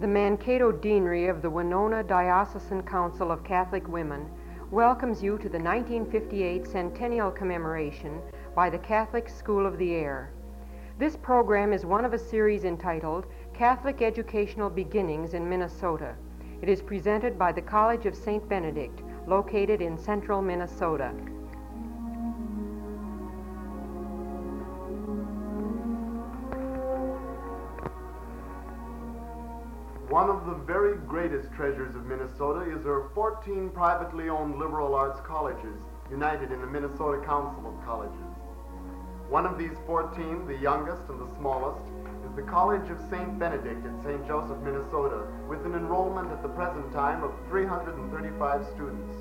The Mankato Deanery of the Winona Diocesan Council of Catholic Women welcomes you to the 1958 Centennial Commemoration by the Catholic School of the Air. This program is one of a series entitled Catholic Educational Beginnings in Minnesota. It is presented by the College of Saint Benedict, located in central Minnesota. One of the very greatest treasures of Minnesota is her 14 privately owned liberal arts colleges, united in the Minnesota Council of Colleges. One of these 14, the youngest and the smallest, is the College of Saint Benedict at St. Joseph, Minnesota, with an enrollment at the present time of 335 students.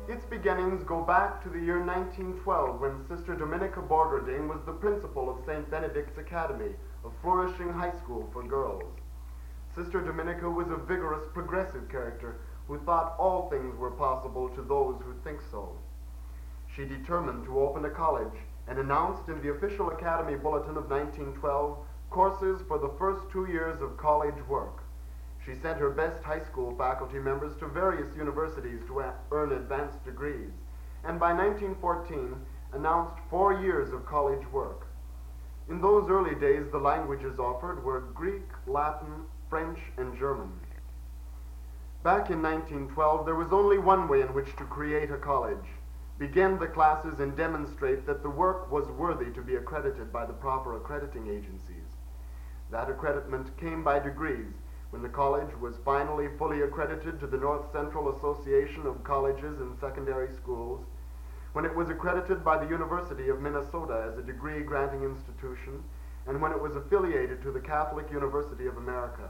Its beginnings go back to the year 1912, when Sister Dominica Borgerding was the principal of St. Benedict's Academy, a flourishing high school for girls. Sister Dominica was a vigorous, progressive character who thought all things were possible to those who think so. She determined to open a college and announced in the official Academy Bulletin of 1912 courses for the first 2 years of college work. She sent her best high school faculty members to various universities to earn advanced degrees, and by 1914 announced 4 years of college work. In those early days, the languages offered were Greek, Latin, French, and German. Back in 1912, there was only one way in which to create a college: begin the classes and demonstrate that the work was worthy to be accredited by the proper accrediting agencies. That accreditation came by degrees, when the college was finally fully accredited to the North Central Association of Colleges and Secondary Schools, when it was accredited by the University of Minnesota as a degree-granting institution, and when it was affiliated to the Catholic University of America.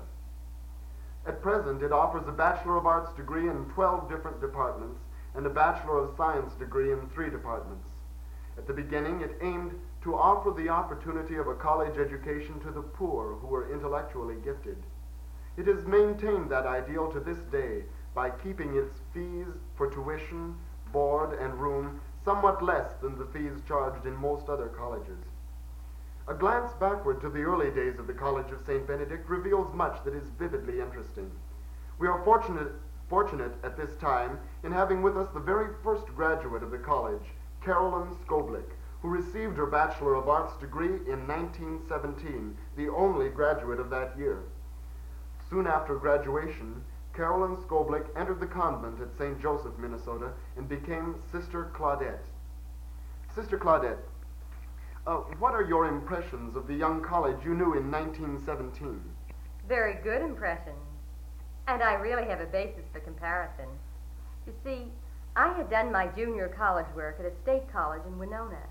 At present, it offers a Bachelor of Arts degree in 12 different departments and a Bachelor of Science degree in 3 departments. At the beginning, it aimed to offer the opportunity of a college education to the poor who were intellectually gifted. It has maintained that ideal to this day by keeping its fees for tuition, board, and room somewhat less than the fees charged in most other colleges. A glance backward to the early days of the College of Saint Benedict reveals much that is vividly interesting. We are fortunate at this time in having with us the very first graduate of the college, Carolyn Skoblick, who received her Bachelor of Arts degree in 1917, the only graduate of that year. Soon after graduation, Carolyn Skoblick entered the convent at St. Joseph, Minnesota, and became Sister Claudette. Sister Claudette, what are your impressions of the young college you knew in 1917? Very good impressions. And I really have a basis for comparison. You see, I had done my junior college work at a state college in Winona,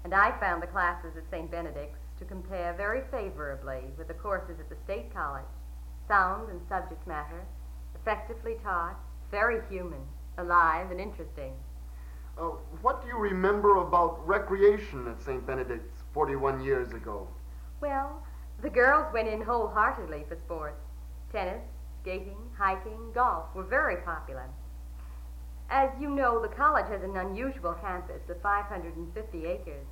and I found the classes at St. Benedict's to compare very favorably with the courses at the state college. Sound in subject matter, effectively taught, very human, alive, and interesting. What do you remember about recreation at St. Benedict's 41 years ago? Well, the girls went in wholeheartedly for sports. Tennis, skating, hiking, golf were very popular. As you know, the college has an unusual campus of 550 acres.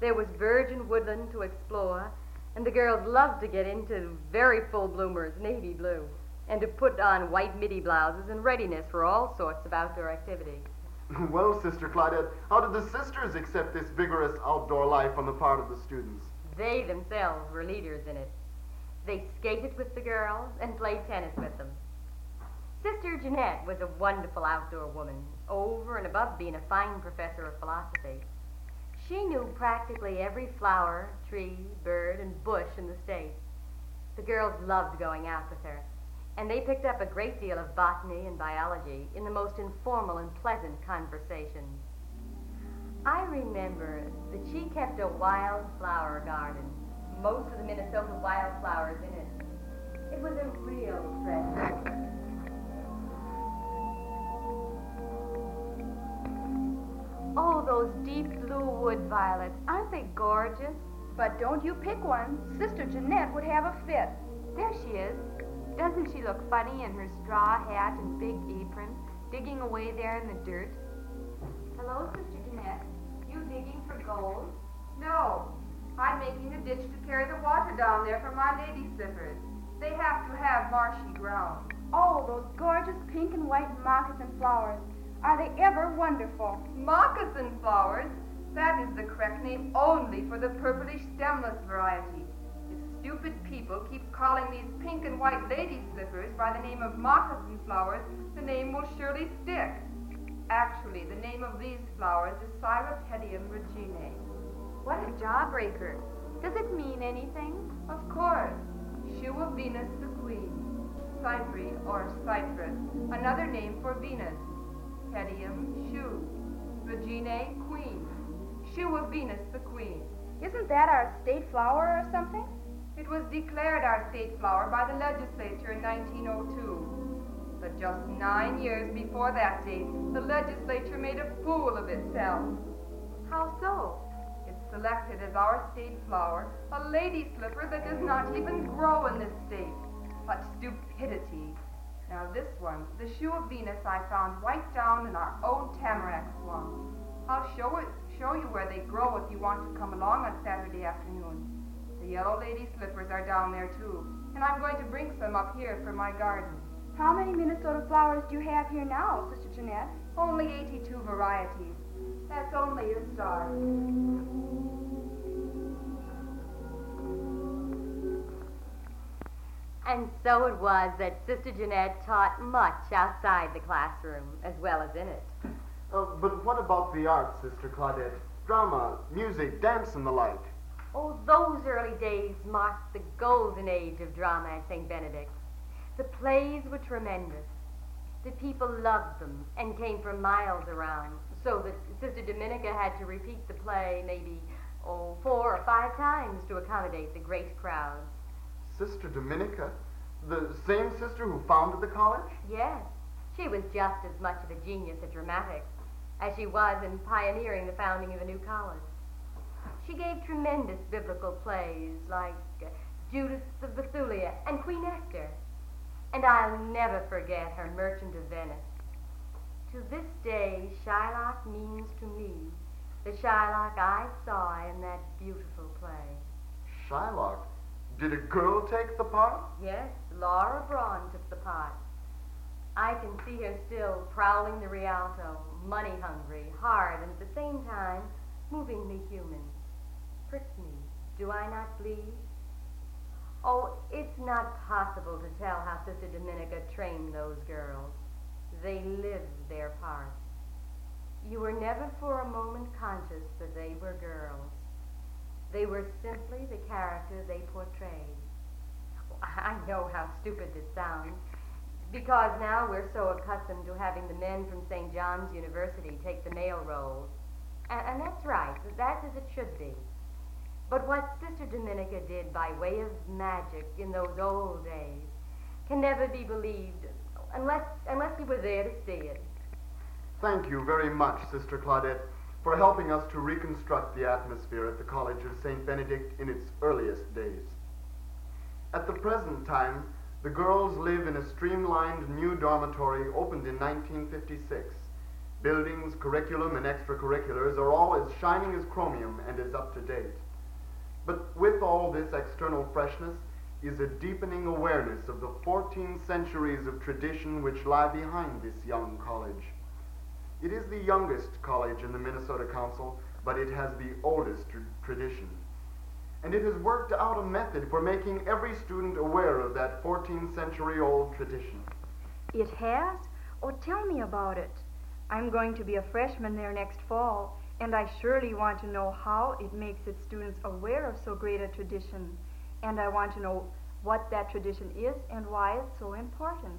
There was virgin woodland to explore, and the girls loved to get into very full bloomers, navy blue, and to put on white midi blouses in readiness for all sorts of outdoor activities. Well, Sister Claudette, how did the sisters accept this vigorous outdoor life on the part of the students? They themselves were leaders in it. They skated with the girls and played tennis with them. Sister Jeanette was a wonderful outdoor woman, over and above being a fine professor of philosophy. She knew practically every flower, tree, bird, and bush in the state. The girls loved going out with her, and they picked up a great deal of botany and biology in the most informal and pleasant conversations. I remember that she kept a wildflower garden, most of the Minnesota wildflowers in it. It was a real treasure. Oh, those deep blue wood violets, aren't they gorgeous? But don't you pick one. Sister Jeanette would have a fit. There she is. Doesn't she look funny in her straw hat and big apron, digging away there in the dirt? Hello, Sister Jeanette. You digging for gold? No, I'm making a ditch to carry the water down there for my lady slippers. They have to have marshy ground. Oh, those gorgeous pink and white moccasin flowers. Are they ever wonderful? Moccasin flowers? That is the correct name only for the purplish stemless variety. If stupid people keep calling these pink and white lady slippers by the name of moccasin flowers, the name will surely stick. Actually, the name of these flowers is Cyropedium reginae. What a jawbreaker. Does it mean anything? Of course. Shoe of Venus the Queen. Cypre or cypress, another name for Venus. Pedium, shoe. Reginae, queen. Shoe of Venus the Queen. Isn't that our state flower or something? It was declared our state flower by the legislature in 1902. But just 9 years before that date, the legislature made a fool of itself. How so? It selected as our state flower a lady slipper that does not even grow in this state. Such stupidity. Now this one, the shoe of Venus, I found right down in our own tamarack swamp. I'll show you where they grow if you want to come along on Saturday afternoon. The yellow lady slippers are down there too, and I'm going to bring some up here for my garden. How many Minnesota flowers do you have here now, Sister Jeanette? Only 82 varieties. That's only a start. And so it was that Sister Jeanette taught much outside the classroom as well as in it. But what about the arts, Sister Claudette? Drama, music, dance, and the like. Oh, those early days marked the golden age of drama at Saint Benedict. The plays were tremendous. The people loved them and came from miles around, so that Sister Dominica had to repeat the play maybe, 4 or 5 times to accommodate the great crowds. Sister Dominica? The same sister who founded the college? Yes, she was just as much of a genius at dramatics as she was in pioneering the founding of a new college. She gave tremendous biblical plays like Judith of Bethulia and Queen Esther. And I'll never forget her Merchant of Venice. To this day, Shylock means to me the Shylock I saw in that beautiful play. Shylock? Did a girl take the part? Yes, Laura Braun took the part. I can see her still prowling the Rialto, money-hungry, hard, and at the same time, movingly human. Prick me, do I not bleed? Oh, it's not possible to tell how Sister Dominica trained those girls. They lived their parts. You were never for a moment conscious that they were girls. They were simply the character they portrayed. I know how stupid this sounds, because now we're so accustomed to having the men from St. John's University take the male roles. And that's right, that's as it should be. But what Sister Dominica did by way of magic in those old days can never be believed unless you were there to see it. Thank you very much, Sister Claudette, for helping us to reconstruct the atmosphere at the College of Saint Benedict in its earliest days. At the present time, the girls live in a streamlined new dormitory opened in 1956. Buildings, curriculum, and extracurriculars are all as shining as chromium and as up to date. But with all this external freshness is a deepening awareness of the 14 centuries of tradition which lie behind this young college. It is the youngest college in the Minnesota Council, but it has the oldest tradition. And it has worked out a method for making every student aware of that 14th century old tradition. It has? Oh, tell me about it. I'm going to be a freshman there next fall, and I surely want to know how it makes its students aware of so great a tradition. And I want to know what that tradition is and why it's so important.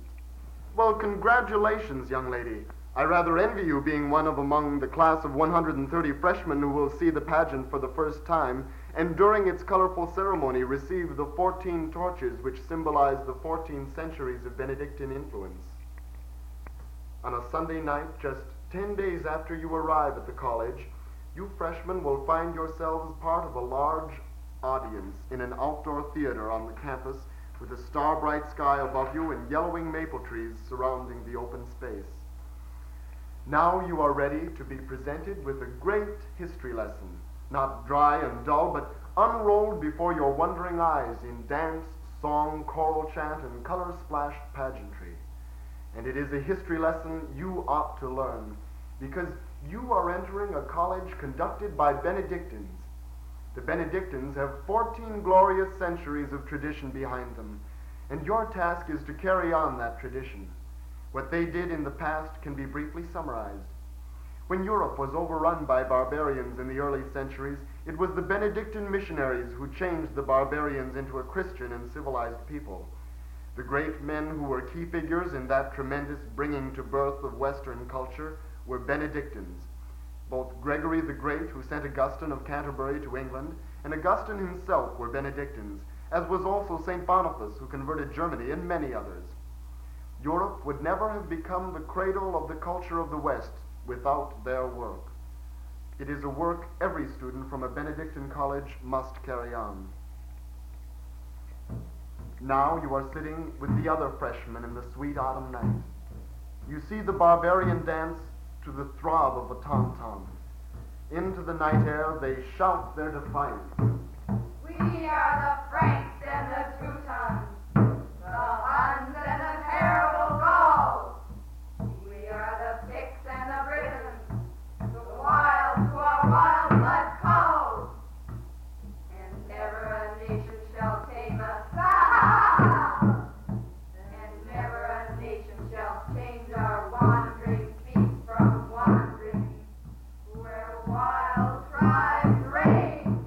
Well, congratulations, young lady. I rather envy you being one of among the class of 130 freshmen who will see the pageant for the first time, and during its colorful ceremony receive the 14 torches which symbolize the 14 centuries of Benedictine influence. On a Sunday night, just 10 days after you arrive at the college, you freshmen will find yourselves part of a large audience in an outdoor theater on the campus with a star-bright sky above you and yellowing maple trees surrounding the open space. Now you are ready to be presented with a great history lesson, not dry and dull, but unrolled before your wondering eyes in dance, song, choral chant, and color-splashed pageantry. And it is a history lesson you ought to learn, because you are entering a college conducted by Benedictines. The Benedictines have 14 glorious centuries of tradition behind them, and your task is to carry on that tradition. What they did in the past can be briefly summarized. When Europe was overrun by barbarians in the early centuries, it was the Benedictine missionaries who changed the barbarians into a Christian and civilized people. The great men who were key figures in that tremendous bringing to birth of Western culture were Benedictines. Both Gregory the Great, who sent Augustine of Canterbury to England, and Augustine himself were Benedictines, as was also St. Boniface, who converted Germany, and many others. Europe would never have become the cradle of the culture of the West without their work. It is a work every student from a Benedictine college must carry on. Now you are sitting with the other freshmen in the sweet autumn night. You see the barbarian dance to the throb of a tom-tom. Into the night air they shout their defiance. We are the Franks and the Teutons, the Huns and the terrible Gauls. We are the Picts and the Britons, the wild who our wild blood calls. And never a nation shall tame us. And never a nation shall change our wandering feet from wandering where wild tribes reign.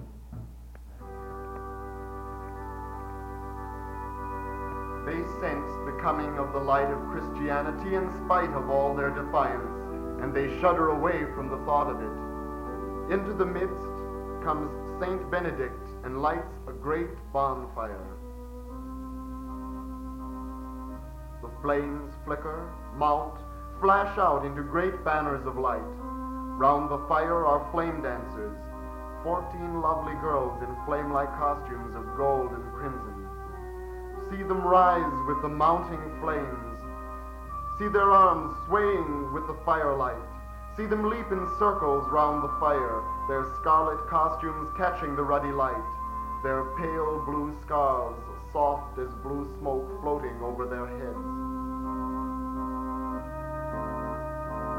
They sense the coming of the light of Christianity in spite of all their defiance, and they shudder away from the thought of it. Into the midst comes Saint Benedict and lights a great bonfire. The flames flicker, mount, flash out into great banners of light. Round the fire are flame dancers, 14 lovely girls in flame-like costumes of gold and crimson. See them rise with the mounting flames. See their arms swaying with the firelight. See them leap in circles round the fire, their scarlet costumes catching the ruddy light, their pale blue scarves soft as blue smoke floating over their heads.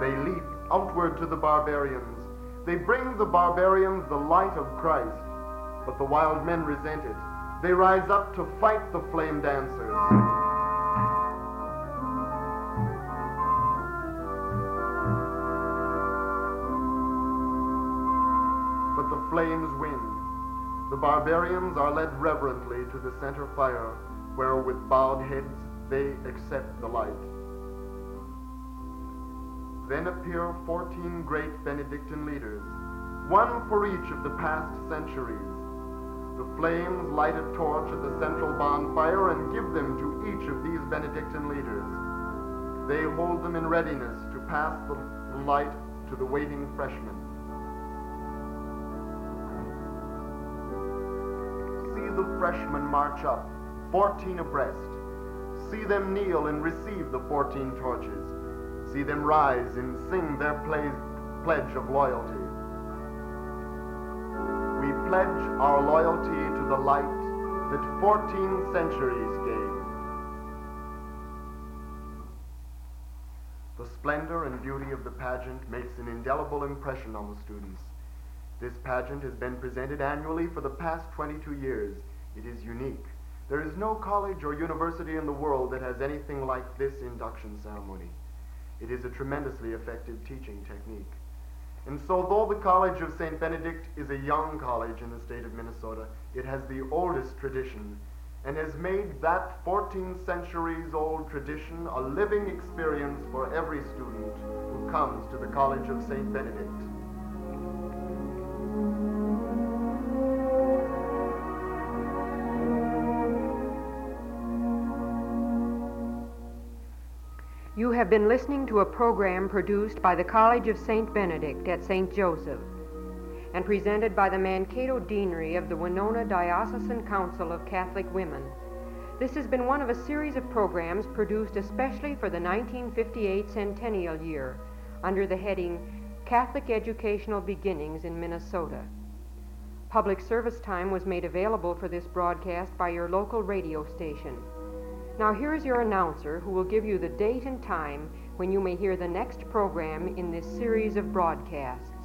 They leap outward to the barbarians. They bring the barbarians the light of Christ, but the wild men resent it. They rise up to fight the flame dancers. But the flames win. The barbarians are led reverently to the center fire, where with bowed heads they accept the light. Then appear 14 great Benedictine leaders, one for each of the past centuries. The flames light a torch at the central bonfire and give them to each of these Benedictine leaders. They hold them in readiness to pass the light to the waiting freshmen. See the freshmen march up, 14 abreast. See them kneel and receive the 14 torches. See them rise and sing their pledge of loyalty. We pledge our loyalty to the light that 14 centuries gave. The splendor and beauty of the pageant makes an indelible impression on the students. This pageant has been presented annually for the past 22 years. It is unique. There is no college or university in the world that has anything like this induction ceremony. It is a tremendously effective teaching technique. And so though the College of Saint Benedict is a young college in the state of Minnesota, it has the oldest tradition and has made that 14 centuries old tradition a living experience for every student who comes to the College of Saint Benedict. You have been listening to a program produced by the College of Saint Benedict at St. Joseph and presented by the Mankato Deanery of the Winona Diocesan Council of Catholic Women. This has been one of a series of programs produced especially for the 1958 centennial year under the heading Catholic Educational Beginnings in Minnesota. Public service time was made available for this broadcast by your local radio station. Now here's your announcer who will give you the date and time when you may hear the next program in this series of broadcasts.